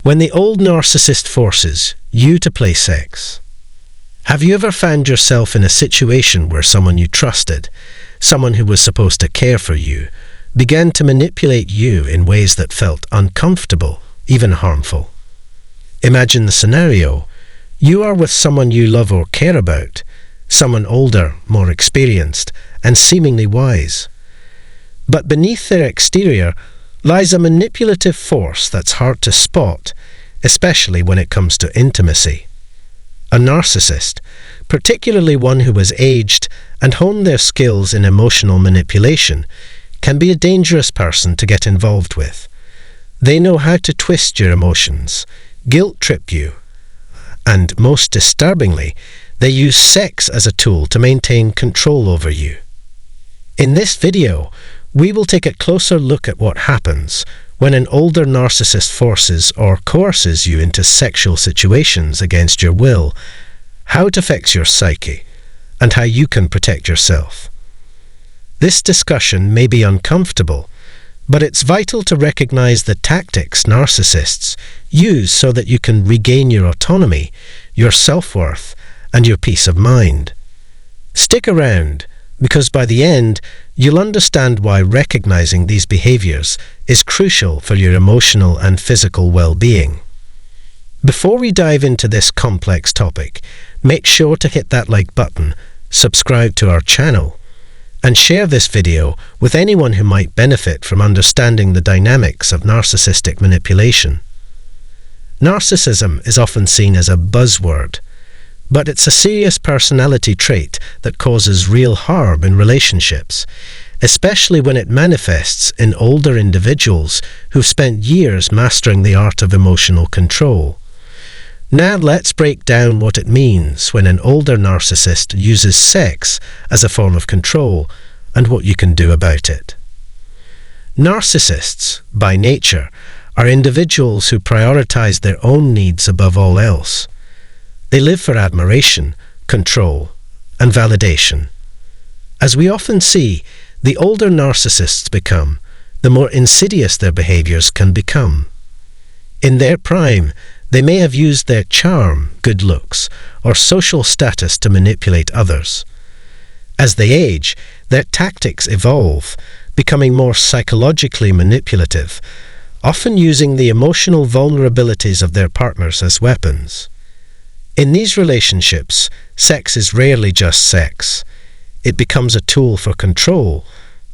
When the old narcissist forces you to play sex. Have you ever found yourself in a situation where someone you trusted, someone who was supposed to care for you, began to manipulate you in ways that felt uncomfortable, even harmful? Imagine the scenario. You are with someone you love or care about, someone older, more experienced, and seemingly wise. But beneath their exterior lies a manipulative force that's hard to spot, especially when it comes to intimacy. A narcissist, particularly one who has aged and honed their skills in emotional manipulation, can be a dangerous person to get involved with. They know how to twist your emotions, guilt-trip you, and most disturbingly, they use sex as a tool to maintain control over you. In this video, we will take a closer look at what happens when an older narcissist forces or coerces you into sexual situations against your will, how it affects your psyche, and how you can protect yourself. This discussion may be uncomfortable, but it's vital to recognize the tactics narcissists use so that you can regain your autonomy, your self-worth, and your peace of mind. Stick around, because by the end, you'll understand why recognizing these behaviors is crucial for your emotional and physical well-being. Before we dive into this complex topic, make sure to hit that like button, subscribe to our channel, and share this video with anyone who might benefit from understanding the dynamics of narcissistic manipulation. Narcissism is often seen as a buzzword, but it's a serious personality trait that causes real harm in relationships, especially when it manifests in older individuals who've spent years mastering the art of emotional control. Now let's break down what it means when an older narcissist uses sex as a form of control and what you can do about it. Narcissists, by nature, are individuals who prioritize their own needs above all else. They live for admiration, control, and validation. As we often see, the older narcissists become, the more insidious their behaviors can become. In their prime, they may have used their charm, good looks, or social status to manipulate others. As they age, their tactics evolve, becoming more psychologically manipulative, often using the emotional vulnerabilities of their partners as weapons. In these relationships, sex is rarely just sex. It becomes a tool for control,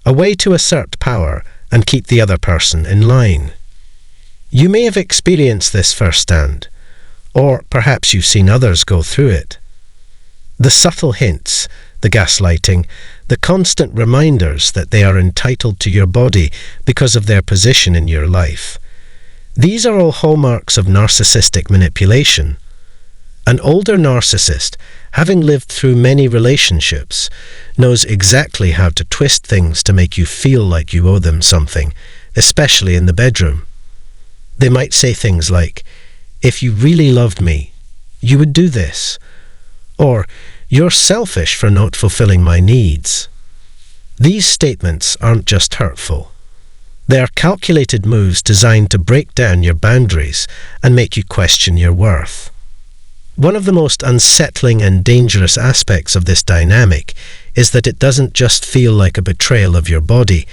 a way to assert power and keep the other person in line. You may have experienced this firsthand, or perhaps you've seen others go through it. The subtle hints, the gaslighting, the constant reminders that they are entitled to your body because of their position in your life. These are all hallmarks of narcissistic manipulation. An older narcissist, having lived through many relationships, knows exactly how to twist things to make you feel like you owe them something, especially in the bedroom. They might say things like, "If you really loved me, you would do this," or "You're selfish for not fulfilling my needs." These statements aren't just hurtful. They are calculated moves designed to break down your boundaries and make you question your worth. One of the most unsettling and dangerous aspects of this dynamic is that it doesn't just feel like a betrayal of your body,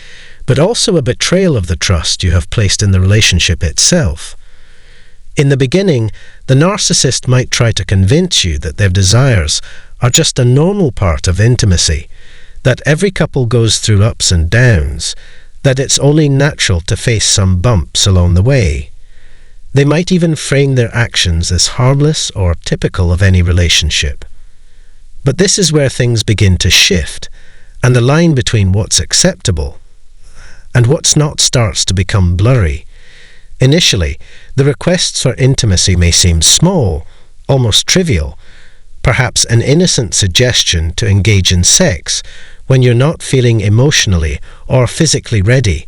but also a betrayal of the trust you have placed in the relationship itself. In the beginning, the narcissist might try to convince you that their desires are just a normal part of intimacy, that every couple goes through ups and downs, that it's only natural to face some bumps along the way. They might even frame their actions as harmless or typical of any relationship. But this is where things begin to shift, and the line between what's acceptable and what's not starts to become blurry. Initially, the requests for intimacy may seem small, almost trivial, perhaps an innocent suggestion to engage in sex when you're not feeling emotionally or physically ready,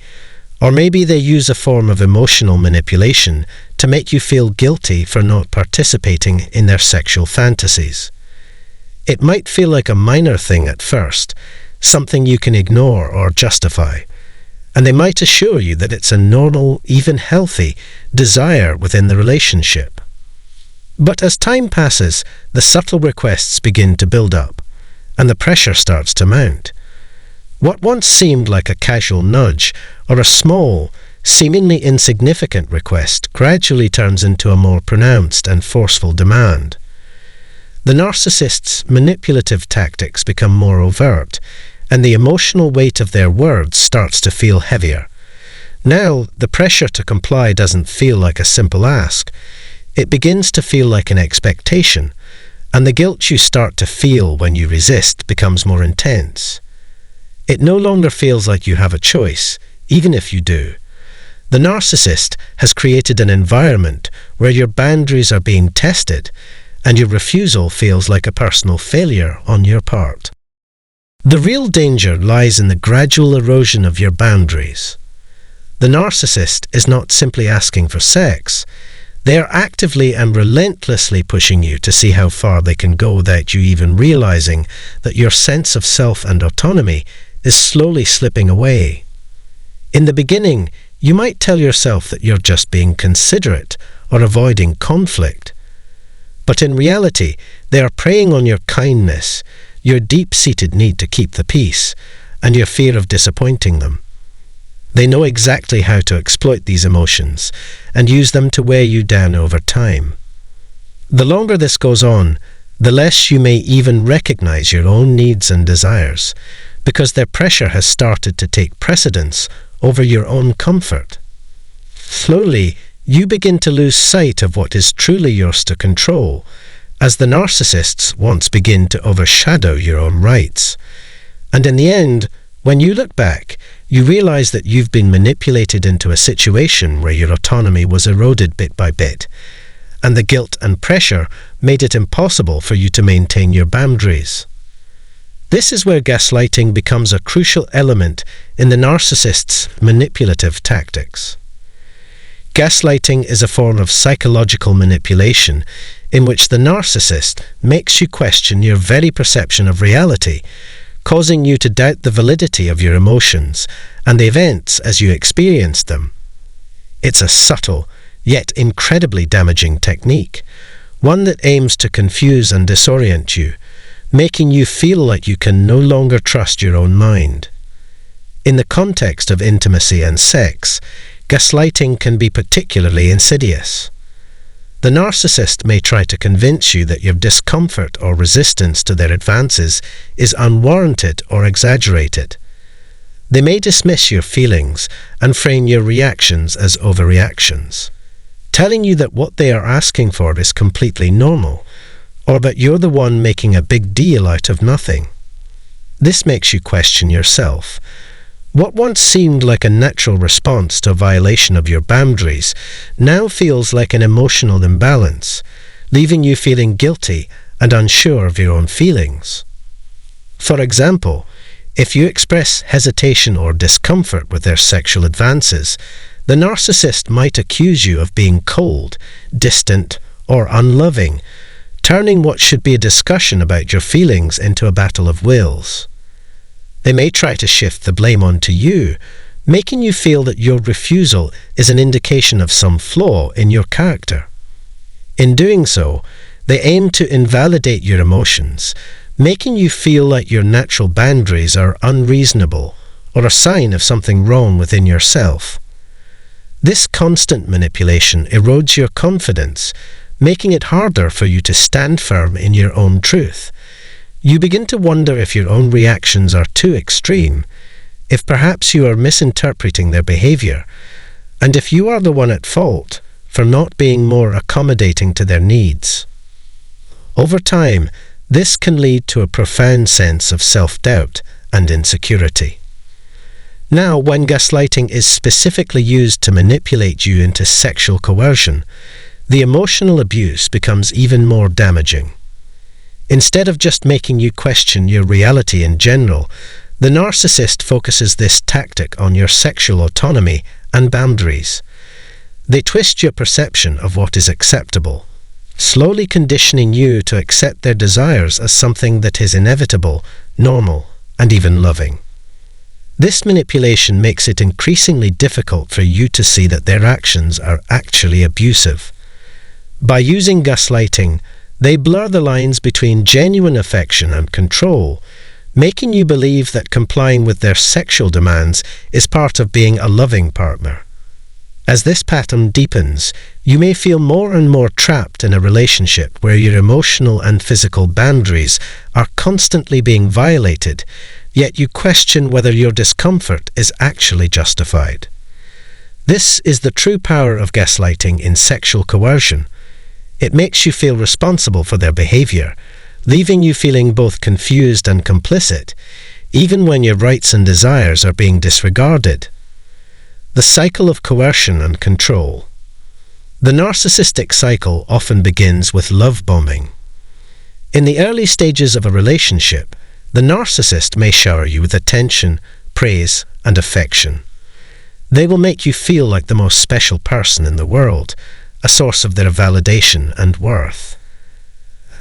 or maybe they use a form of emotional manipulation to make you feel guilty for not participating in their sexual fantasies. It might feel like a minor thing at first, something you can ignore or justify. and they might assure you that it's a normal, even healthy, desire within the relationship. But as time passes, the subtle requests begin to build up, and the pressure starts to mount. What once seemed like a casual nudge or a small, seemingly insignificant request gradually turns into a more pronounced and forceful demand. The narcissist's manipulative tactics become more overt, and the emotional weight of their words starts to feel heavier. Now, the pressure to comply doesn't feel like a simple ask. It begins to feel like an expectation, and the guilt you start to feel when you resist becomes more intense. It no longer feels like you have a choice, even if you do. The narcissist has created an environment where your boundaries are being tested, and your refusal feels like a personal failure on your part. The real danger lies in the gradual erosion of your boundaries. The narcissist is not simply asking for sex. They are actively and relentlessly pushing you to see how far they can go without you even realizing that your sense of self and autonomy is slowly slipping away. In the beginning, you might tell yourself that you're just being considerate or avoiding conflict. But in reality, they are preying on your kindness, your deep-seated need to keep the peace, and your fear of disappointing them. They know exactly how to exploit these emotions and use them to wear you down over time. The longer this goes on, the less you may even recognize your own needs and desires, because their pressure has started to take precedence over your own comfort. Slowly, you begin to lose sight of what is truly yours to control, as the narcissists once begin to overshadow your own rights. And in the end, when you look back, you realize that you've been manipulated into a situation where your autonomy was eroded bit by bit, and the guilt and pressure made it impossible for you to maintain your boundaries. This is where gaslighting becomes a crucial element in the narcissist's manipulative tactics. Gaslighting is a form of psychological manipulation in which the narcissist makes you question your very perception of reality, causing you to doubt the validity of your emotions and the events as you experienced them. It's a subtle, yet incredibly damaging technique, one that aims to confuse and disorient you, making you feel like you can no longer trust your own mind. In the context of intimacy and sex, gaslighting can be particularly insidious. The narcissist may try to convince you that your discomfort or resistance to their advances is unwarranted or exaggerated. They may dismiss your feelings and frame your reactions as overreactions, telling you that what they are asking for is completely normal, or that you're the one making a big deal out of nothing. This makes you question yourself. What once seemed like a natural response to a violation of your boundaries now feels like an emotional imbalance, leaving you feeling guilty and unsure of your own feelings. For example, if you express hesitation or discomfort with their sexual advances, the narcissist might accuse you of being cold, distant, or unloving, turning what should be a discussion about your feelings into a battle of wills. They may try to shift the blame onto you, making you feel that your refusal is an indication of some flaw in your character. In doing so, they aim to invalidate your emotions, making you feel like your natural boundaries are unreasonable or a sign of something wrong within yourself. This constant manipulation erodes your confidence, making it harder for you to stand firm in your own truth. You begin to wonder if your own reactions are too extreme, if perhaps you are misinterpreting their behavior, and if you are the one at fault for not being more accommodating to their needs. Over time, this can lead to a profound sense of self-doubt and insecurity. Now, when gaslighting is specifically used to manipulate you into sexual coercion, the emotional abuse becomes even more damaging. Instead of just making you question your reality in general, the narcissist focuses this tactic on your sexual autonomy and boundaries. They twist your perception of what is acceptable, slowly conditioning you to accept their desires as something that is inevitable, normal, and even loving. This manipulation makes it increasingly difficult for you to see that their actions are actually abusive. By using gaslighting, they blur the lines between genuine affection and control, making you believe that complying with their sexual demands is part of being a loving partner. As this pattern deepens, you may feel more and more trapped in a relationship where your emotional and physical boundaries are constantly being violated, yet you question whether your discomfort is actually justified. This is the true power of gaslighting in sexual coercion. It makes you feel responsible for their behavior, leaving you feeling both confused and complicit, even when your rights and desires are being disregarded. The cycle of coercion and control. The narcissistic cycle often begins with love bombing. In the early stages of a relationship, the narcissist may shower you with attention, praise, and affection. They will make you feel like the most special person in the world, a source of their validation and worth.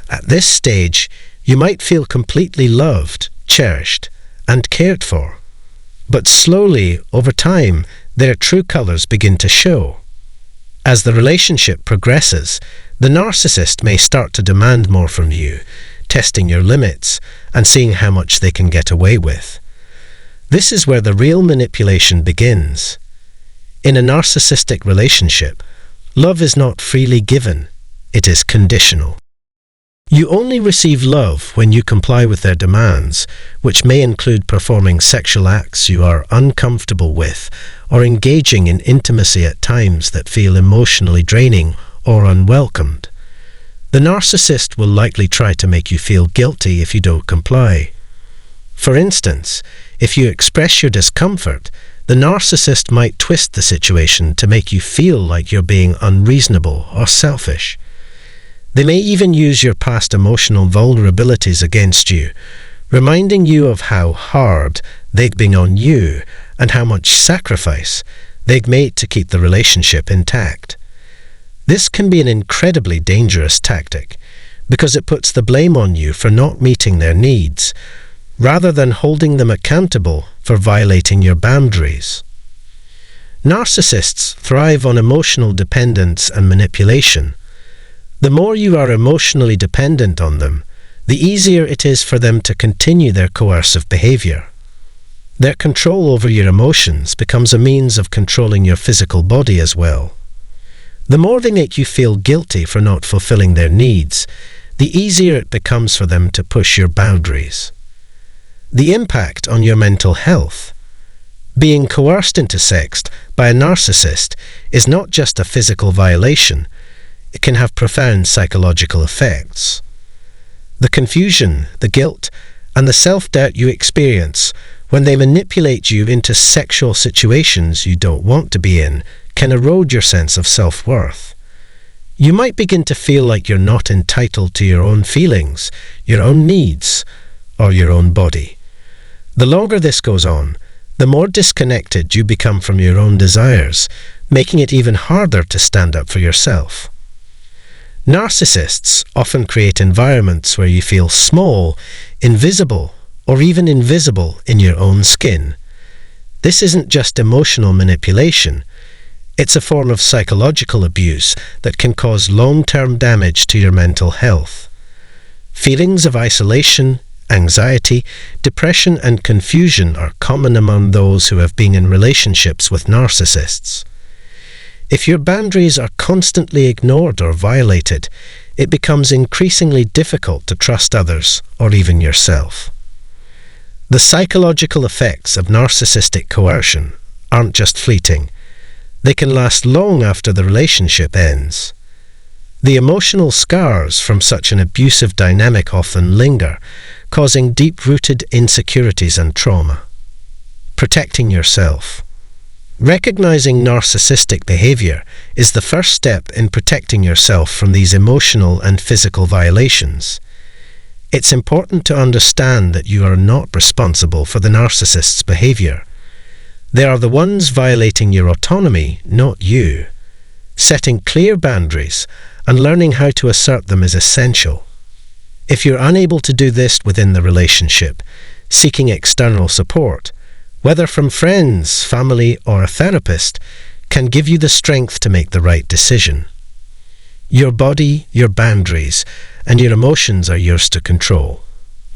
At this stage, you might feel completely loved, cherished, and cared for. But slowly, over time, their true colors begin to show. As the relationship progresses, the narcissist may start to demand more from you, testing your limits and seeing how much they can get away with. This is where the real manipulation begins. In a narcissistic relationship, love is not freely given, it is conditional. You only receive love when you comply with their demands, which may include performing sexual acts you are uncomfortable with, or engaging in intimacy at times that feel emotionally draining or unwelcomed. The narcissist will likely try to make you feel guilty if you don't comply. For instance, if you express your discomfort, the narcissist might twist the situation to make you feel like you're being unreasonable or selfish. They may even use your past emotional vulnerabilities against you, reminding you of how hard they've been on you and how much sacrifice they've made to keep the relationship intact. This can be an incredibly dangerous tactic because it puts the blame on you for not meeting their needs, rather than holding them accountable for violating your boundaries. Narcissists thrive on emotional dependence and manipulation. The more you are emotionally dependent on them, the easier it is for them to continue their coercive behavior. Their control over your emotions becomes a means of controlling your physical body as well. The more they make you feel guilty for not fulfilling their needs, the easier it becomes for them to push your boundaries. The impact on your mental health. Being coerced into sex by a narcissist is not just a physical violation, it can have profound psychological effects. The confusion, the guilt, and the self-doubt you experience when they manipulate you into sexual situations you don't want to be in can erode your sense of self-worth. You might begin to feel like you're not entitled to your own feelings, your own needs, or your own body. The longer this goes on, the more disconnected you become from your own desires, making it even harder to stand up for yourself. Narcissists often create environments where you feel small, invisible, or even invisible in your own skin. This isn't just emotional manipulation. It's a form of psychological abuse that can cause long-term damage to your mental health. Feelings of isolation, anxiety, depression, and confusion are common among those who have been in relationships with narcissists. If your boundaries are constantly ignored or violated, it becomes increasingly difficult to trust others or even yourself. The psychological effects of narcissistic coercion aren't just fleeting. They can last long after the relationship ends. The emotional scars from such an abusive dynamic often linger, causing deep-rooted insecurities and trauma. Protecting yourself. Recognizing narcissistic behavior is the first step in protecting yourself from these emotional and physical violations. It's important to understand that you are not responsible for the narcissist's behavior. They are the ones violating your autonomy, not you. Setting clear boundaries and learning how to assert them is essential. If you're unable to do this within the relationship, seeking external support, whether from friends, family, or a therapist, can give you the strength to make the right decision. Your body, your boundaries, and your emotions are yours to control.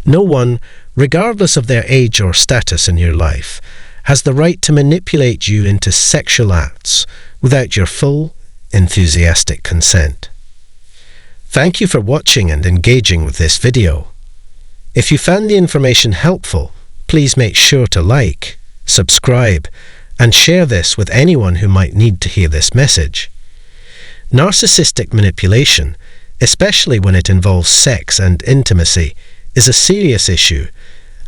No one, regardless of their age or status in your life, has the right to manipulate you into sexual acts without your full, enthusiastic consent. Thank you for watching and engaging with this video. If you found the information helpful, please make sure to like, subscribe, and share this with anyone who might need to hear this message. Narcissistic manipulation, especially when it involves sex and intimacy, is a serious issue,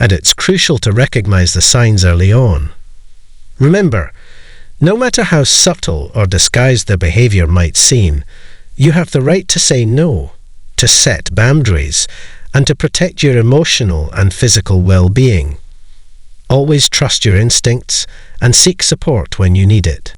and it's crucial to recognize the signs early on. Remember, no matter how subtle or disguised their behavior might seem, you have the right to say no, to set boundaries, and to protect your emotional and physical well-being. Always trust your instincts and seek support when you need it.